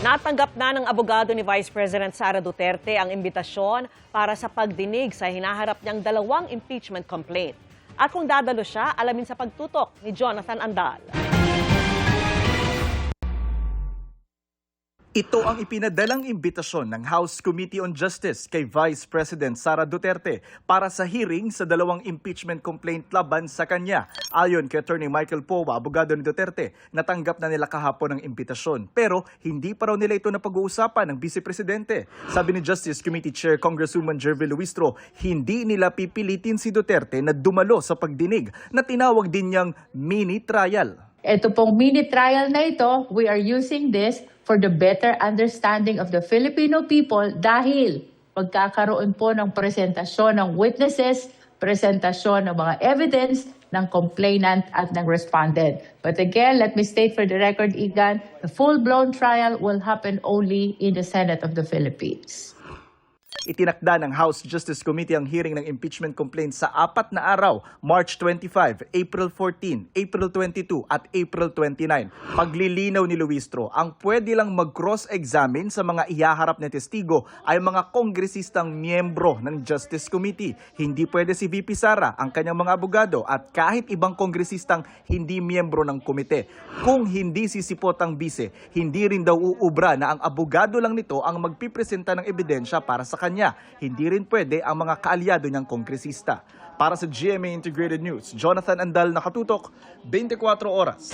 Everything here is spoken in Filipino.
Natanggap na ng abogado ni Vice President Sara Duterte ang imbitasyon para sa pagdinig sa hinaharap niyang dalawang impeachment complaint. At kung dadalo siya, alamin sa pagtutok ni Jonathan Andal. Ito ang ipinadalang imbitasyon ng House Committee on Justice kay Vice President Sara Duterte para sa hearing sa dalawang impeachment complaint laban sa kanya. Ayon kay Attorney Michael Powa, abogado ni Duterte, natanggap na nila kahapon ang imbitasyon. Pero hindi pa raw nila ito napag-uusapan ng Vice Presidente. Sabi ni Justice Committee Chair Congresswoman Jervy Luistro, hindi nila pipilitin si Duterte na dumalo sa pagdinig na tinawag din niyang mini trial. Ito pong mini trial na ito, we are using this for the better understanding of the Filipino people dahil pagkakaroon po ng presentasyon ng witnesses, presentasyon ng mga evidence ng complainant at ng respondent. But again, let me state for the record, Igan, the full-blown trial will happen only in the Senate of the Philippines. Itinakda ng House Justice Committee ang hearing ng impeachment complaint sa 4 na araw, March 25, April 14, April 22 at April 29. Paglilinaw ni Luistro, ang pwede lang mag-cross-examine sa mga ihaharap na testigo ay mga kongresistang miyembro ng Justice Committee. Hindi pwede si VP Sara, ang kanyang mga abogado at kahit ibang kongresistang hindi miyembro ng komite. Kung hindi sisipot ang bise, hindi rin daw uubra na ang abogado lang nito ang magpipresenta ng ebidensya para sa kanya. Hindi rin pwede ang mga kaalyado niyang kongresista. Para sa GMA Integrated News, Jonathan Andal, nakatutok, 24 oras.